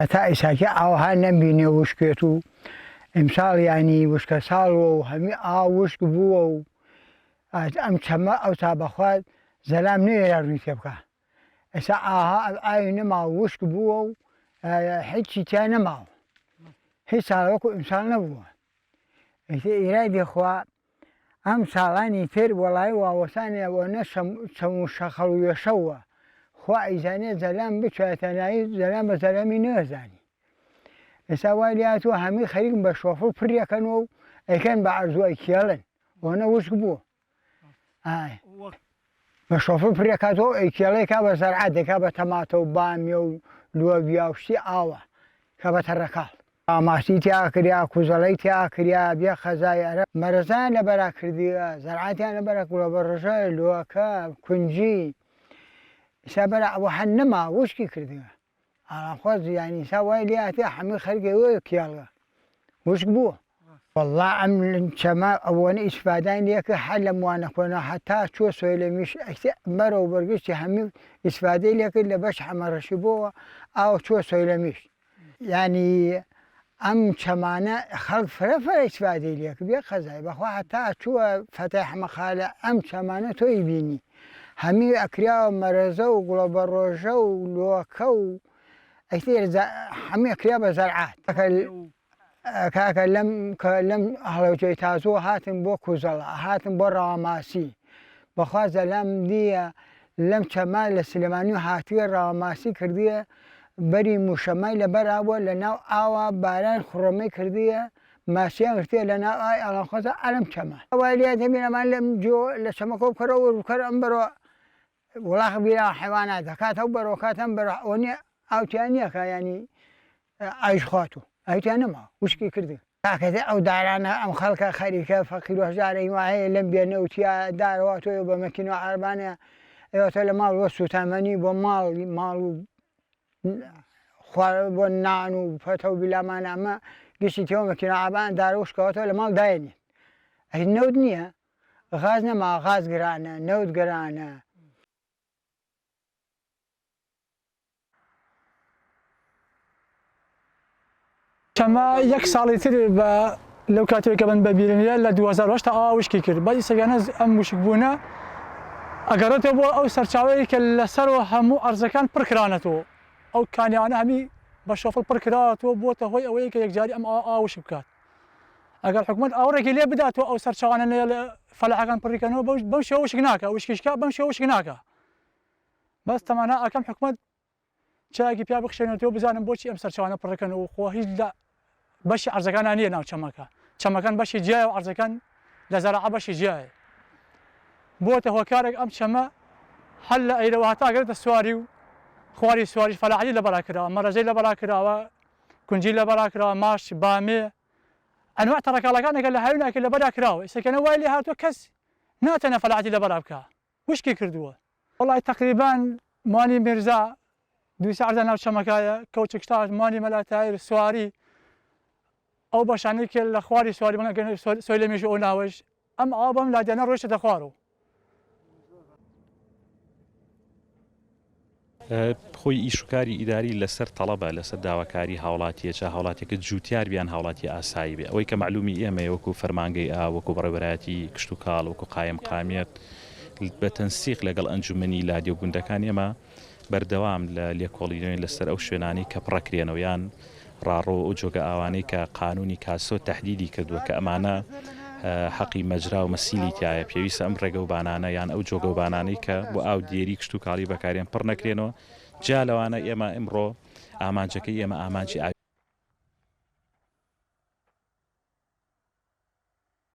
هەتا ئیساکی ئاوها نەبینێ وشکێت و ئیمساڵ ینی وشکە ساڵوە و هەمی ئاو وشک بووە و ئەم چەمە ئەو تا بەخوات زەلام نەیە ڕووی تێ بکە ئێستا ئاها ئاوی نەماوە وشک بووە و هیچی تیا نەماوە هیچ ساڵ وەکو ئیمساڵ نەبووە ئیرای دێخوا ئەم ساڵانی تر وەڵای واوەسانێ ئەوەنە چەم و شەخەڵ و وێشەوە خوا ئەیزانێ زەلام بچێتە ناوی زەلام بە زەلامی نەزانی ئێستا وای لاتوە هەمی خەریکن بە شۆفڕ پڕیەکەنەوە و ئەیکەن بە عەرزووە کێڵن ئەوەنە وشک بووە بە شۆفڕ پڕیەکاتەوە ئەیکێڵێکا بە زەرعات دەکا بە تەماتە و بامیە و لۆڤیا و شتی ئاوە کە بە تەڕەکاڵ ئاماسی تیا کریا کوزەڵەی تیا کریا بێ خەزایە مەرەزان لەبەرا کردیوە زەرعاتیان لەبەرە گوڵە ڕژە لۆکە کونجی ئێستا بەرە ئەوە هەر نەما وشکی کردووە ئاڵامخواز یانی ئێستا وای لێ هاتێ هەمووی خەریکەوە کێڵە وشک بووە وەڵڵا ئەم چەمە ئەوەنە ئیسفادان لێکە هەر لە موانە کۆنا هەتا چۆ سۆیلەمیش بەرەو بەرگشتی هەموو ئیسفادەی لێکرد لە بەش هەمەڕەشی بووە ئاوە چۆ سۆیلەمیش ینی ئەم چەمانە خەڵک فرەفرە ئیسفادەی لێک بێ خەزای بەخوا هەتا چووە فەتەح مەخالە ئەم چەمانە تۆی بینی هەمی ئەکراوە مەرەزە و گوڵە بەڕۆژە و لۆکە و هەمی ئەکرا بە زەرعات کاکە لەم هەڵەوجەی تازووە هاتن بۆ کوزەڵە هاتن بۆ ڕاوەماسی بەخوا زەلام دیە لەم چەما لە سلێمانی و هاتووە ڕاوەماسی کردیە بەری موشەمای لەبەرابووە لە ناو ئاوا باران خوڕەمەی کردیە ماسییان گرتووە لە ناو ئای ئەڵامخوازە ئەلم چەمە وای لێ دەبین ئەمان لەم جۆ لە چەمەکە بکەرەوە ڕووکەر ئەم بەرەوە وڵاغ بیرا حیوانات دەکات ئەو بەرەوە کاتەم بەرەوە ئەوە نییە ئاوتیان نییەکە ینی ئایش خواتوە ئەوتیان نەما وشکی کردی کاکەتێ ئەو دارانە ئەم خەڵکە خەریکە فەقیر و هەژارەی وایە لەم بێنەوتیا دارەوە تۆ بە مەکین و عەربانە ئێوەتە لە ماڵ وە سوتامەنی بۆ ماڵ و بۆ نان و فەتە و بیلامانە ئەمە گشتی تێوە مەکینە عەربان دارە وشکەوەتەوە لە ماڵ داێنێت ئەی نەوت نییە غاز نەما غاز گرانە نەوت گرانە چەمە یەک ساڵی تر بە لەو کاتێککە بن بەبیرنیە لە 2010 تا وشکی کرد بەی سەگانە ئەم وشک بوونە ئەگەڕێتەوە بۆ ئەو سەرچاوەیە کە لەسەرەوە هەموو ئەرزەکان پڕکرانەتەوە ئەو کانیانە هەمی بە شۆفڵ پڕکراتەوە بۆتە هۆی ئەوەیە کە یەکجاری ئەم ئاوشک بکات ئەگەر حکومەت ئاوڕێکی لێ بداتەوە ئەو سەرچاوانە لە فەلاحەکان پڕیکەنەوە بەم شێوە وشک ناکە وشکیشکا بەم شێوە وشک ناکە بەس تەمانە ئەکەم حکومەت چاکی پیا بخشێنێتەوە بزانم بۆچی ئەم سەرچاوانە پڕەکەنەوە خۆ هیچ لە بەشی ئەرزەکانان نییە ناو چەمەکە چەمەکان بەشی جیایە و ئەرزەکان لە زەراعە بەشی جیایە بۆتە هۆکارێک ئەم چەمە هەر لە ئەیرەوە هەتا ئەگەرێتە سواری و خواری سواری فەلاحی لەبەرا کراوە مەرەزەی لەبەرا کراوە کونجی لەبەرا کراوە ماش بامێ ئەنواع تەڕەکاڵەکانێکە لە هاویناکە لەبەرا کراوە ئێستاکەنە وای لێ هاتووە کەس ناتەنە فەلاحی لەبەرا بکە وشکی کردووە وەڵای تەقریبان موانی میرزا 200 عەرزە ناو چەمەکایە کەوچکتاش موانی مەلاتایر سواری ئەو بەشانەی کە لە خواری سواری بڵێن سۆیلەمیش ئەو ناوەش ئەم ئاوا بەم لادیانە ڕۆیشتە خوارەوە خۆی ئیشوکاری ئیداری لەسەر تەڵەبە لەسەر داواکاری هاوڵاتیەکە هاوڵاتێکە جوتیار بیان هاوڵاتی ئاسایی بێ ئەوەی کە معلومی ئێمە وەکو فەرمانگەی وەکو بەڕێوەبەرایەتی کشت و کاڵ وەکو قایم قامیەت بە تەنسیق لەگەڵ ئەنجومەنی لادیە و گوندەکان ئێمە بەردەوام لە لێکۆڵینەوەی لەسەر ئەو شوێنانی کە پڕەکرێنەوە یان ڕاڕۆ ئەو جۆگە ئاوانەی کە قانونی کاسۆ تەحدیدی کردووە کە ئەمانە حەقی مەجرا و مەسیلی تایە پێویستە ئەم ڕێگە و بانانە یان ئەو جۆگە و بانانەی کە بۆ ئاو دیێری کشت و کاڵی بەکارێن پڕ نەکرێنەوە جا لەوانە ئێمە ئەمڕۆ ئامانجەکەی ئێمە ئامانجی